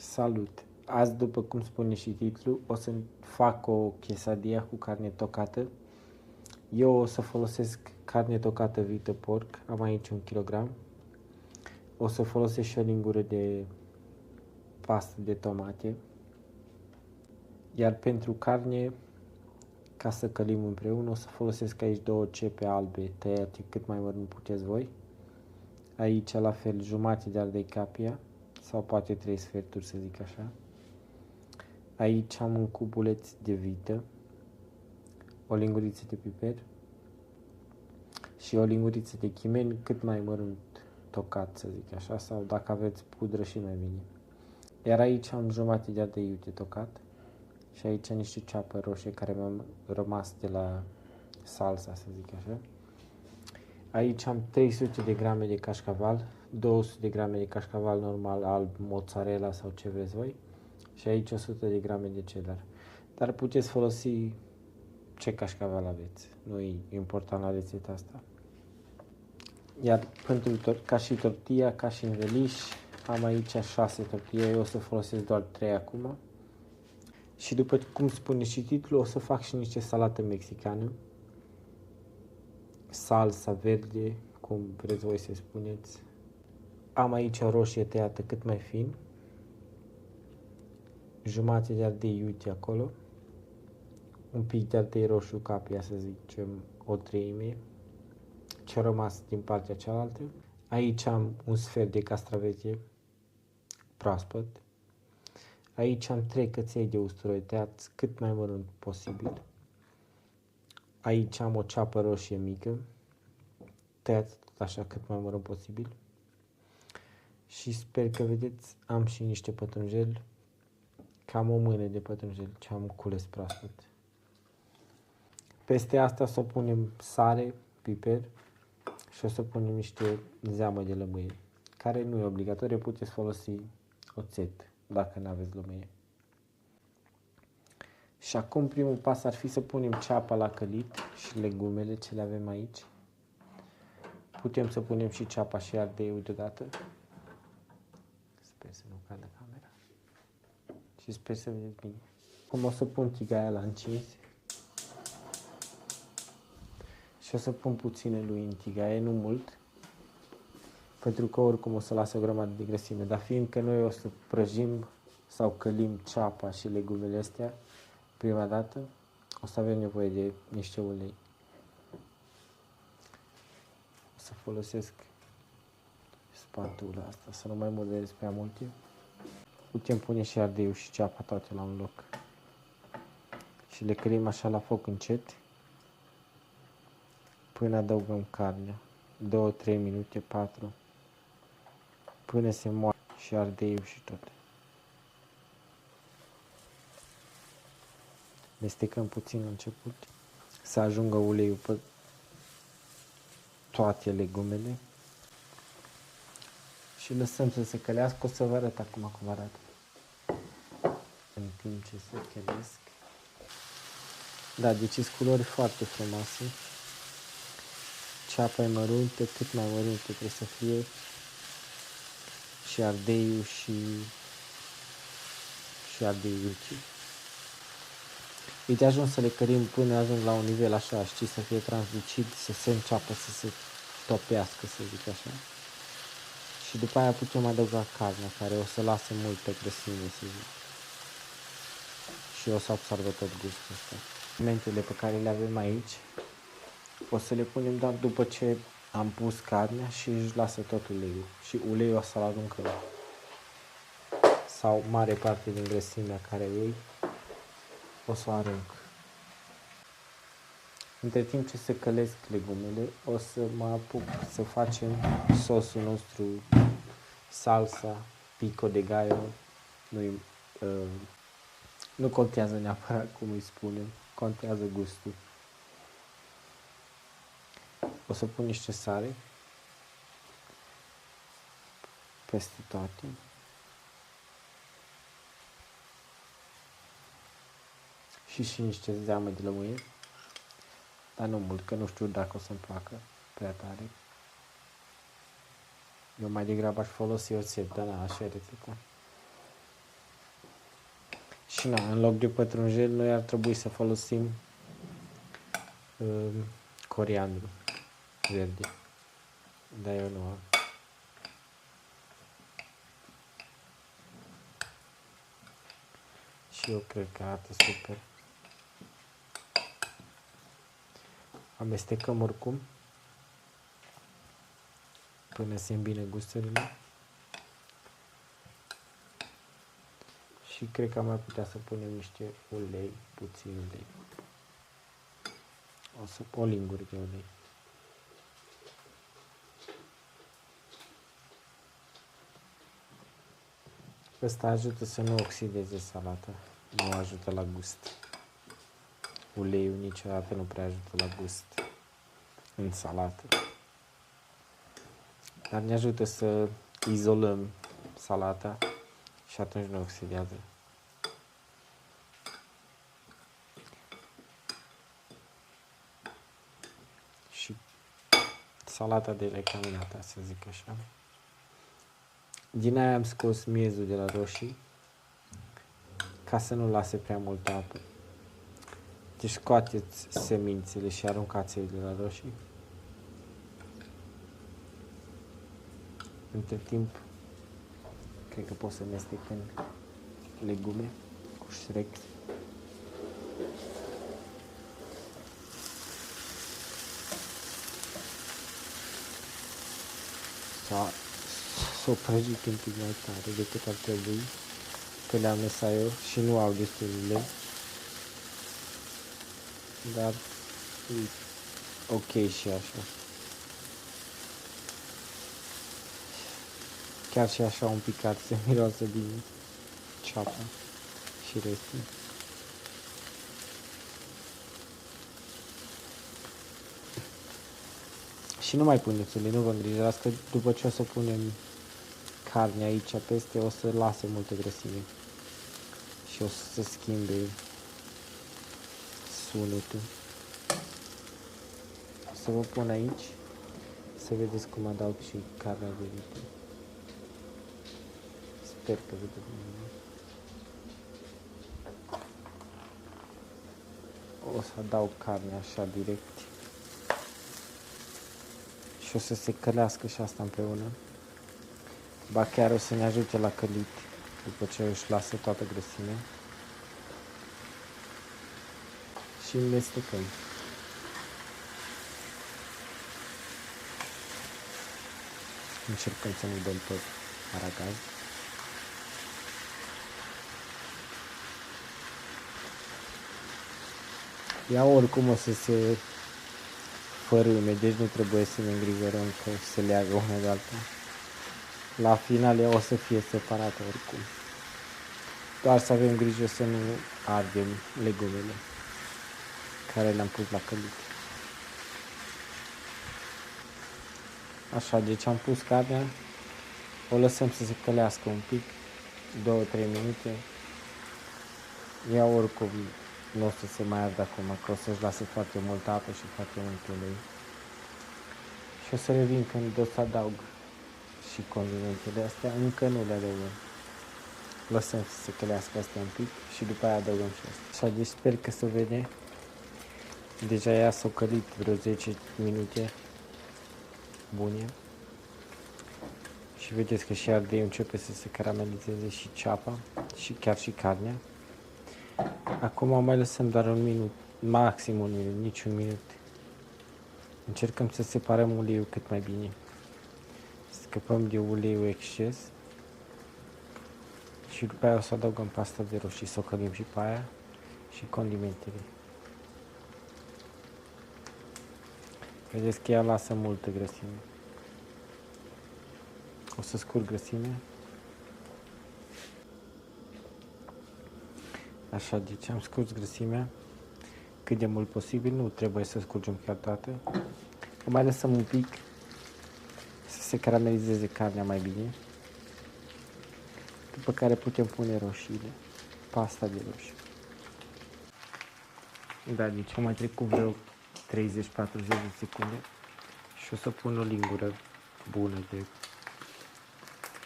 Salut! Azi, după cum spune și titlul, o să fac o quesadilla cu carne tocată. Eu o să folosesc carne tocată vită porc, am aici 1 kg. O să folosesc și o lingură de pastă de tomate. Iar pentru carne, ca să călim împreună, o să folosesc aici 2 cepe albe tăiate cât mai mărunt puteți voi. Aici la fel jumătate de ardei capia sau poate 3 sferturi, să zic așa. Aici am un cubuleț de vită, o linguriță de piper și o linguriță de chimen cât mai mărunt tocat, să zic așa, sau dacă aveți pudră și mai bine. Iar aici am jumătate de ardei iute tocat și aici niște ceapă roșie care mi-au rămas de la salsa, să zic așa. Aici am 300 de grame de cașcaval, 200 de grame de cașcaval normal, alb, mozzarella sau ce vreți voi. Și aici 100 de grame de cheddar. Dar puteți folosi ce cașcaval aveți. Nu e important la rețeta asta. Iar pentru ca și tortilla, ca și înveliș, am aici 6 tortilla. Eu o să folosesc doar 3 acum. Și după cum spune și titlul, o să fac și niște salată mexicană. Salsa verde, cum vreți voi să spuneți. Am aici o roșie tăiată cât mai fin. Jumătate de ardei iute acolo. Un pic de ardei roșu capia, să zicem, o treime. Ce-a rămas din partea cealaltă. Aici am un sfert de castravete proaspăt. Aici am 3 căței de usturoi tăiați cât mai mărunt posibil. Aici am o ceapă roșie mică, tăiați tot așa cât mai mărunt posibil. Și sper că vedeți, am și niște pătrunjel, cam o mână de pătrunjel ce am cules proaspăt. Peste asta să punem sare, piper și o să punem niște zeamă de lămâie, care nu e obligatorie, puteți folosi oțet dacă nu aveți lămâie. Și acum primul pas ar fi să punem ceapa la călit și legumele ce le avem aici. Putem să punem și ceapa și ardeiul deodată. Sper să nu cadă camera. Și sper să vedeți bine. Acum o să pun tigaia la încins. Și o să pun puțin lui în tigaie, nu mult. Pentru că oricum o să lasă o grămadă de grăsime. Dar fiindcă noi o să prăjim sau călim ceapa și legumele astea prima dată, o să avem nevoie de niște ulei. O să folosesc spatula asta, să nu mai murdăresc prea multe. Putem pune și ardeiul și ceapa toate la un loc. Și le călim așa la foc încet până adăugăm carnea. 2-3 minute, 4, până se moare și ardeiul și tot. Mestecăm puțin la început, să ajungă uleiul pe toate legumele și lăsăm să se călească. O să vă arăt acum cum arată. În timp ce se călesc. Da, deci sunt culori foarte frumoase. Ceapa e măruntă, cât mai măruntă trebuie să fie. Și ardeiul și ardeiul iute. E de ajuns să le cărim până ajung la un nivel așa, știi, să fie translucid, să se înceapă să se topească, să zic așa. Și după aia putem adăuga carnea, care o să lase multă grăsime, să zic. Și o să absorbă tot gustul ăsta. Elementele pe care le avem aici, o să le punem doar după ce am pus carnea și își lasă tot uleiul. Și uleiul o să-l aruncă sau mare parte din grăsimea care ei o să o arunc. Între timp ce se călesc legumele, o să mă apuc să facem sosul nostru, salsa, pico de gallo. Nu contează neapărat cum îi spunem, contează gustul. O să pun niște sare peste toate. Și niște zeamă de lămâie. Dar nu mult, că nu știu dacă o să-mi placă prea tare. Eu mai degrabă aș folosi oțet, dar na, așa e rețeta. Și na, în loc de pătrunjel, noi ar trebui să folosim coriandru verde. Dar eu nu am. Și eu cred că arată super. Amestecăm oricum până se îmbină gusturile. Și cred că am mai putea să punem niște ulei, puțin ulei. O lingură de ulei. Ăsta ajută să nu oxideze salata, nu ajută la gust. Uleiul niciodată nu prea ajută la gust în salată. Dar ne ajută să izolăm salata și atunci nu oxidează. Și salata delectaminată, să zic așa. Din aia am scos miezul de la roșii ca să nu lase prea multă apă. Deci scoateți semințele și aruncați-le de la roșii. Între timp, cred că pot să mestecăm legume cu șrec. Să o prăjit un pic mai tare decât ar trebui, că le-am lăsat eu și nu au destul de ulei. Dar e ok și așa. Chiar și așa un picat se miroase din ceapă și restul. Și nu mai puneți ulei, nu vă îngrijorați că după ce o să punem carne aici peste, o să lase multă grăsime și o să se schimbe sunetul. O să vă pun aici să vedeți cum adaug și carnea de vită. Sper că vedeți bine. O să adaug carnea așa direct și o să se călească și asta împreună. Ba chiar o să ne ajute la călit după ce își lasă toată grăsimea. Și mestecăm. Încercăm să nu dăm tot aragaz. Ea oricum o să se fărâme, deci nu trebuie să ne îngrijorăm că se leagă una de alta. La final ea o să fie separată oricum. Doar să avem grijă să nu ardem legumele care le-am pus la călit. Așa, deci am pus carnea, o lăsăm să se călească un pic, 2-3 minute. Ea oricum nu o să se mai ardă acum, că o să-și lase foarte multă apă și foarte mult ulei. Și o să revin când o să adaug și condimentele astea, încă nu le adăugăm. Lăsăm să se călească astea un pic și după aia adăugăm și asta. Așa, deci sper că se vede. Deja ea s-a călit vreo 10 minute bune. Și vedeți că și ardeiul începe să se caramelizeze și ceapa și chiar și carnea. Acum mai lăsăm doar un minut, maxim un minut, nici un minut. Încercăm să separăm uleiul cât mai bine. Scăpăm de uleiul exces. Și după aia o să adăugăm pasta de roșii, să o călim și pe aia și condimentele. Vedeți că ea lasă multă grăsime. O să scurg grăsimea. Așa, deci am scurs grăsimea cât de mult posibil, nu trebuie să scurgem chiar toată. O mai lăsăm un pic să se caramelizeze carnea mai bine. După care putem pune roșiile, pasta de roșii. Da, deci am mai trecut vreo 30-40 de secunde și o să pun o lingură bună de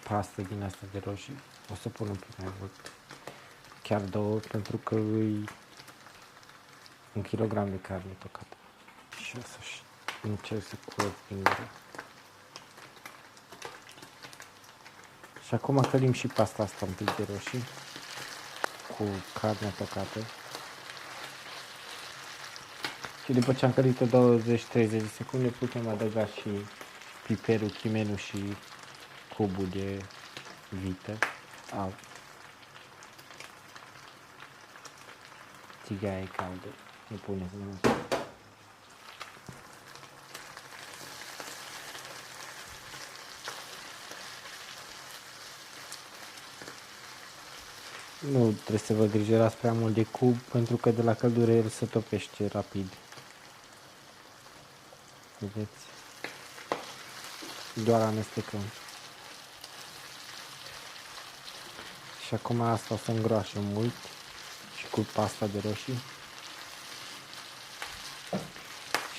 pasta din asta de roșii. O să pun un pic mai mult. chiar 2, pentru că îi 1 kilogram de carne tocată. Și o să-și încerc să curăț din gură. Și acum călim și pasta asta un pic de roșii cu carnea tocată. Și după ce am călit-o 20-30 de secunde, putem adăuga și piperul, chimenul și cubul de vită. Tigaia e caldă, nu puneți mult. Nu trebuie să vă îngrijorați prea mult de cub, pentru că de la căldură el se topește rapid. Vedeți? Doar amestecăm. Și acum asta o să îngroașe mult și cu pasta de roșii.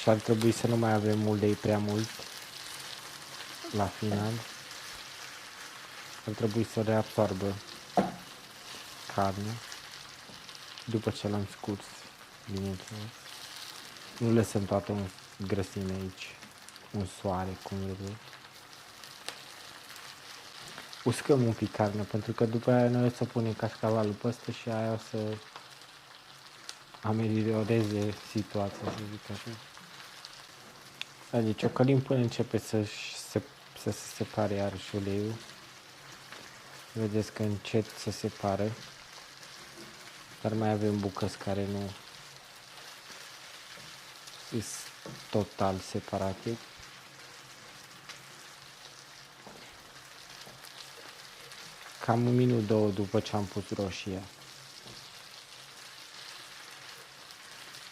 Și ar trebui să nu mai avem ulei prea mult la final. Ar trebui să reabsorbă carne după ce l-am scurs, bineînțeles. Nu lăsăm toată grăsime aici, un soare, cum vedeți. Uscăm un pic carne, pentru că după aia noi o să punem cașcavalul pe ăsta și aia o să amelioreze situația, să zic așa. Deci o călim până începe să se separe iarăși uleiul. Vedeți că încet se separă, dar mai avem bucăți care nu sunt total separate. Cam 1 minut, 2 după ce am pus roșia.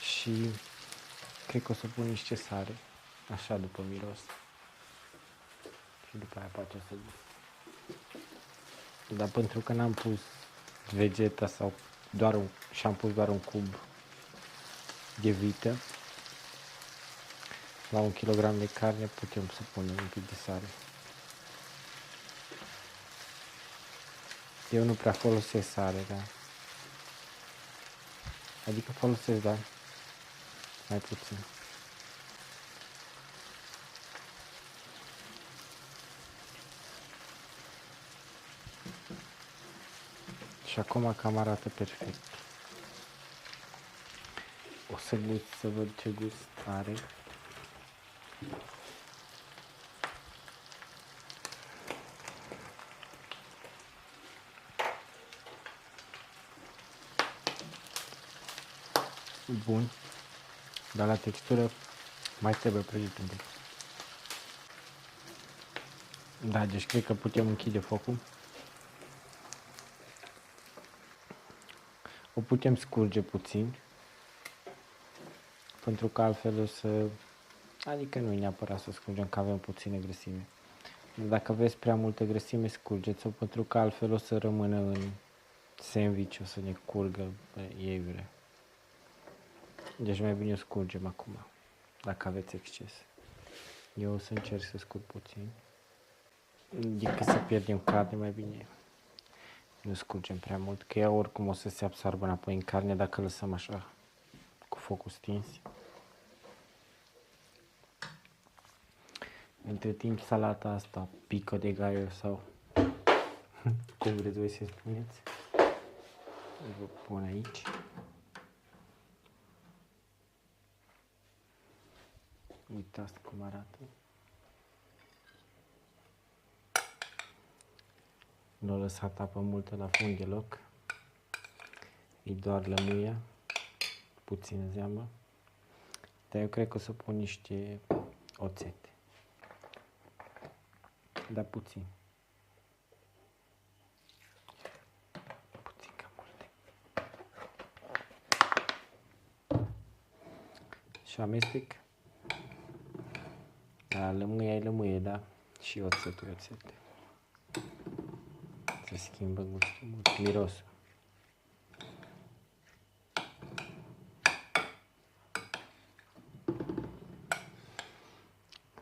Și cred că o să pun niște sare, așa după miros. Și după aia poate o să duc. Dar pentru că n-am pus vegeta sau și-am pus doar un cub de vită, la 1 kg de carne putem să punem un pic de sare. Eu nu prea folosesc sare, da. Adică folosesc, da, mai puțin. Și acum cam arată perfect. O să gust, să văd ce gust are. Bun, dar la textură mai trebuie prăjit un pic. Da, deci cred că putem închide focul. O putem scurge puțin, pentru că altfel o să... Adică nu e neapărat să scurgem, că avem puțină grăsime. Dacă aveți prea multă grăsime, scurgeți-o, pentru că altfel o să rămână în sandwich, o să ne curgă ievire. Deci mai bine o scurgem acum, dacă aveți exces. Eu o să încerc să scurg puțin. Decât să pierdem carne, mai bine nu scurgem prea mult, că ea oricum o să se absorbă înapoi în carne dacă lăsăm așa, cu focul stins. Între timp, salata asta, pico de gallo sau cum vreți voi să spuneți, vă pun aici. Uitați cum arată. Nu o lăsat apă multă la fund deloc. E doar lămâia, puțină zeamă. Dar eu cred că o să pun niște oțete. Dar puțin. Puțin cam multe. Și amestec. Da, lămâia e lămâie, da? Și oțetul e oțete. Se schimbă gustul mult, mirosul.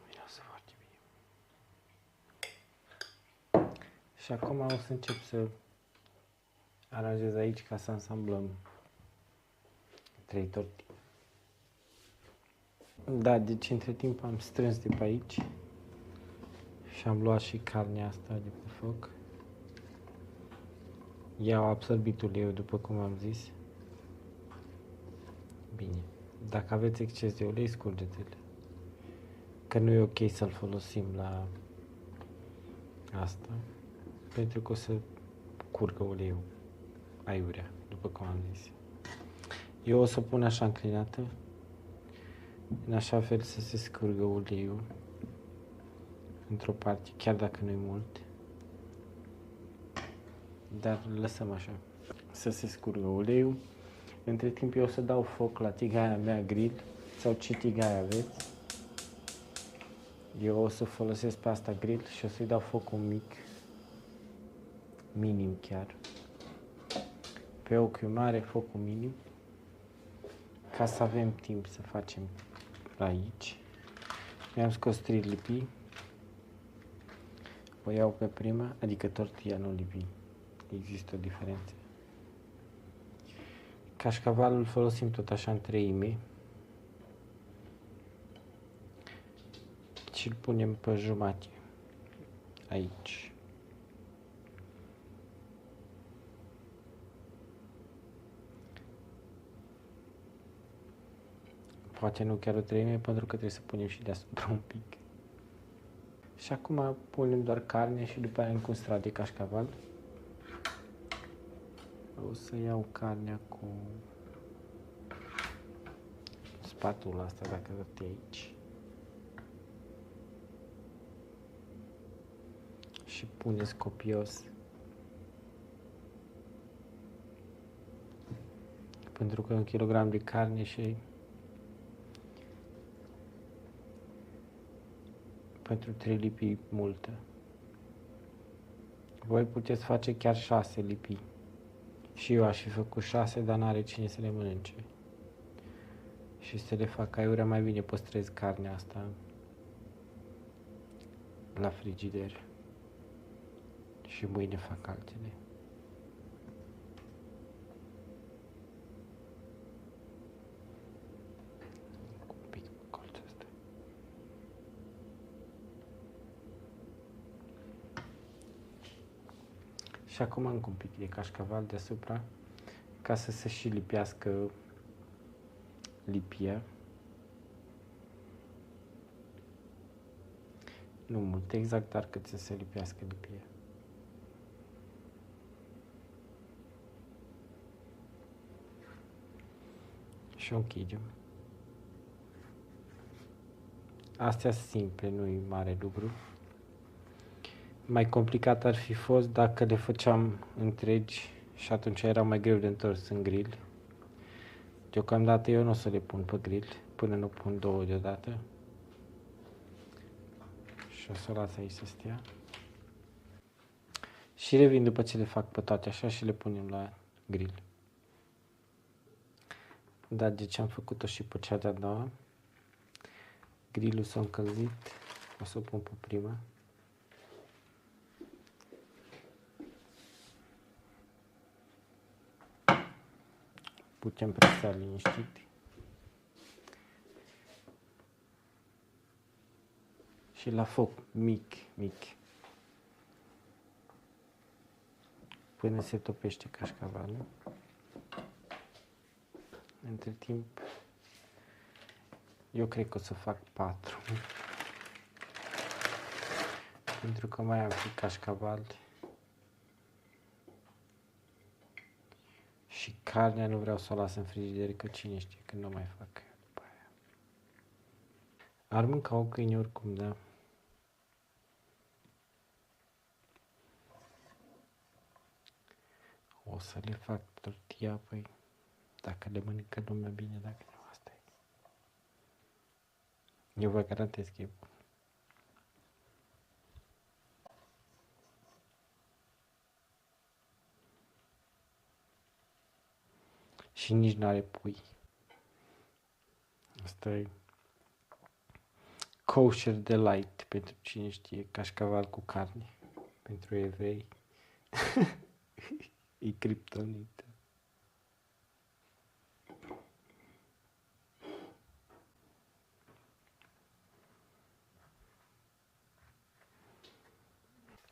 Mirosul foarte bine. Și acum o să încep să Aranjez aici ca să ansamblăm 3 tortille. Da, deci între timp am strâns de pe aici și am luat și carnea asta de pe foc. Ea a absorbit uleiul, după cum am zis. Bine, dacă aveți exces de ulei, scurgeți-l. Că nu e ok să-l folosim la asta, pentru că o să curgă uleiul aiurea, după cum am zis. Eu o să pun așa înclinată, în așa fel să se scurgă uleiul într-o parte, chiar dacă nu-i mult. Dar lăsăm așa, să se scurgă uleiul. Între timp eu o să dau foc la tigaia mea grill, sau ce tigaie aveți. Eu o să folosesc pe asta grill și o să-i dau focul mic, minim chiar. Pe ochiul mare, focul minim, ca să avem timp să facem aici. Mi-am scos 3 lipii, o iau pe prima, adică tortilla, nu lipii. Există o diferență. Cașcavalul folosim tot așa în treime și îl punem pe jumate aici. Poate nu chiar o treime, pentru că trebuie să punem și deasupra un pic. Și acum punem doar carne și după aia încă un strat de cașcaval. O să iau carnea cu spatula asta, dacă tot e aici. Și puneți copios. Pentru că 1 kg de carne și pentru 3 lipii multă. Voi puteți face chiar 6 lipii. Și eu aș fi făcut 6, dar n-are cine să le mănânce. Și să le fac aiurea, mai bine păstrez carnea asta la frigider. Și mâine fac altele. Un pic colțul ăsta. Și acum încă un pic de cașcaval deasupra, ca să se și lipească lipia. Nu mult, exact, dar cât să se lipească lipia. Și o închidem. Astea sunt simple, nu-i mare lucru. Mai complicat ar fi fost dacă le făceam întregi și atunci era mai greu de întors în grill. Deocamdată eu nu o să le pun pe grill până nu pun 2 deodată. Și o să o las aici să stea. Și revin după ce le fac pe toate așa și le punem la grill. Da, deci am făcut-o și pe cea de-a doua. Grillul s-a încălzit. O să o pun pe prima. Putem presa liniștit. Și la foc mic, mic. Până se topește cașcavalul. Între timp, eu cred că o să fac 4. Pentru că mai am și cașcaval. Și carnea nu vreau să o las în frigider, că cine știe când o mai fac după aia. Ar mânca o câine oricum, da. O să le fac tortilla, păi, dacă le mănâncă lumea bine, dacă nu, asta e. Eu vă garantez că e bun. Și nici n-are pui. Asta e kosher delight, pentru cine știe, cașcaval cu carne, pentru evrei. E criptonită.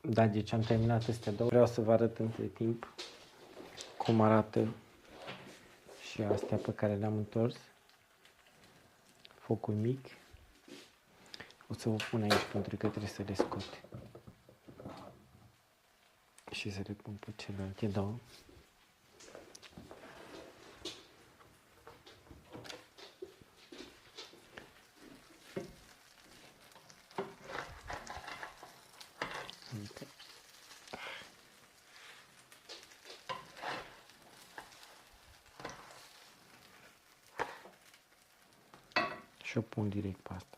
Da, deci am terminat astea două. Vreau să vă arăt între timp cum arată și astea pe care le-am întors. Focul mic. O să vă pun aici pentru că trebuie să le scot. Și să le pun pe celelalte două. Okay. Și o pun direct pe asta.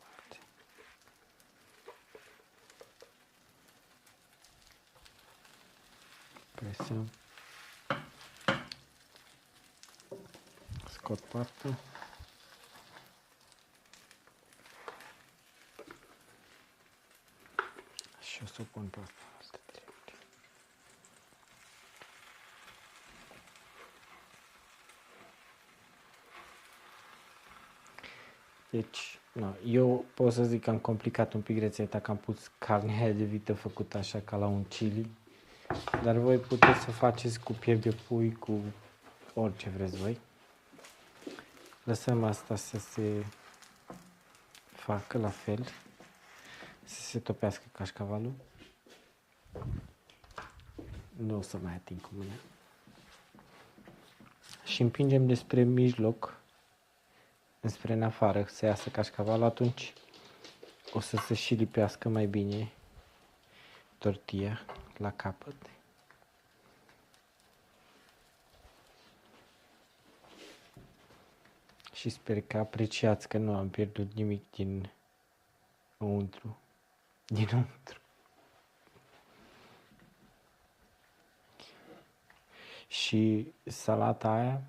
Presăm. Scot pe asta. Și o să o pun pe asta. Deci, no, eu pot să zic că am complicat un pic rețeta, că am pus carnea de vită făcută așa ca la un chili. Dar voi puteți să faceți cu piept de pui, cu orice vreți voi. Lăsăm asta să se facă la fel, să se topească cașcavalul. Nu o să mai ating cu mâna. Și împingem despre mijloc, înspre în afară, să iasă cașcavalul, atunci o să se și lipească mai bine tortilla la capăt. Și sper că apreciați că nu am pierdut nimic din untru. Și salata aia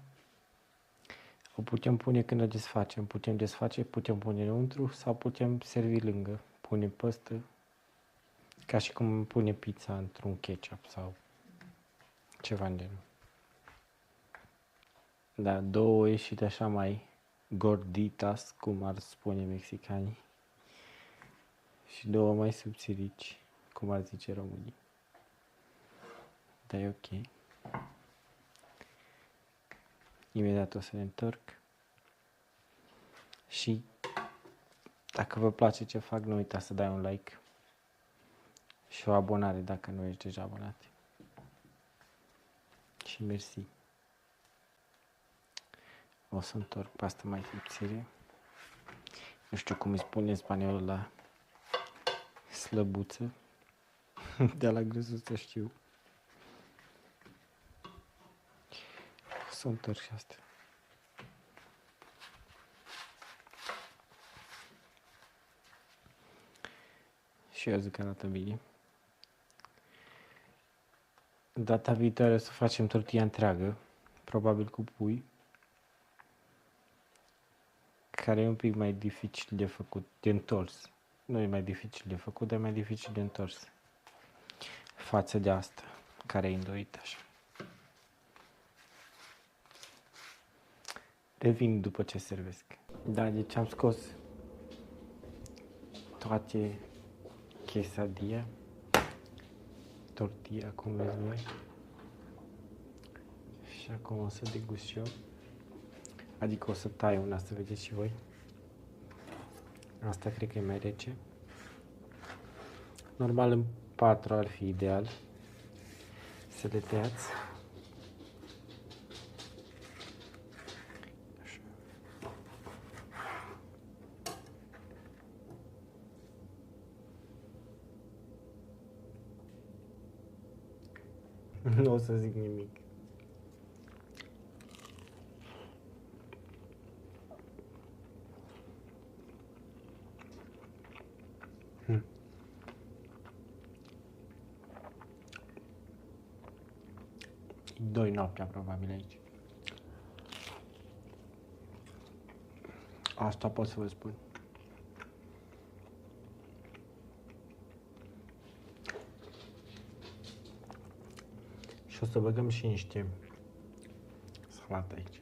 o putem pune când o desfacem. Putem desface, putem pune înăuntru sau putem servi lângă. Pune păstă, ca și cum pune pizza într-un ketchup sau ceva în genul. Da, două ieșite așa mai gorditas, cum ar spune mexicanii. Și două mai subțirici, cum ar zice românii. Dar e ok. Imediat o să ne întorc. Și dacă vă place ce fac, nu uitați să dai un like și o abonare dacă nu ești deja abonat. Și mersi. O să întorc pe asta mai subțire. Nu știu cum îi spune în spaniolă la slăbuță. De la grăsuță știu. O să întorc și asta. Și eu zic că arată bine. Data viitoare o să facem tortilla întreagă, probabil cu pui, care e un pic mai dificil de făcut, de întors. Nu e mai dificil de făcut, dar e mai dificil de întors față de asta, care e îndoită așa. Revin după ce servesc. Da, deci am scos toate quesadilla, tortilla, cum vreți voi. Și acum o să degust și eu. Adică o să tai una să vedeți și voi. Asta cred că e mai rece. Normal în 4 ar fi ideal să le tăiați. Nu o să zic nimic. Doi noaptea probabil aici. Asta pot să vă spun. Și o să băgăm și niște salată aici.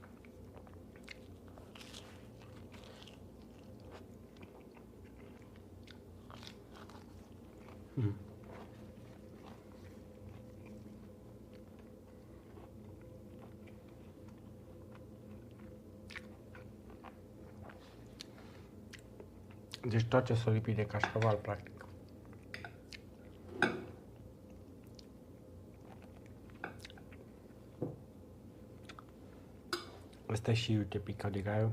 Deci toate s-au lipit de cașcaval, practic. Asta e și iute picat de gaiul.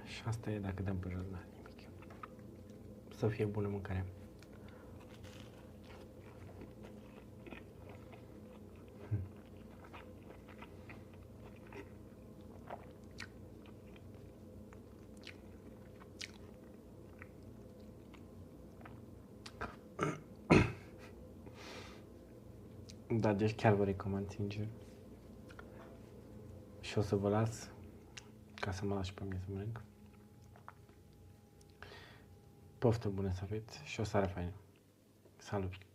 Și asta e dacă dăm pe jos, da, nimic. Să fie bună mâncarea. Da, deci chiar vă recomand, sincer. Și o să vă las ca să mă las și pe mine să mănânc. Poftă bună să aveți și o seară faină. Salut!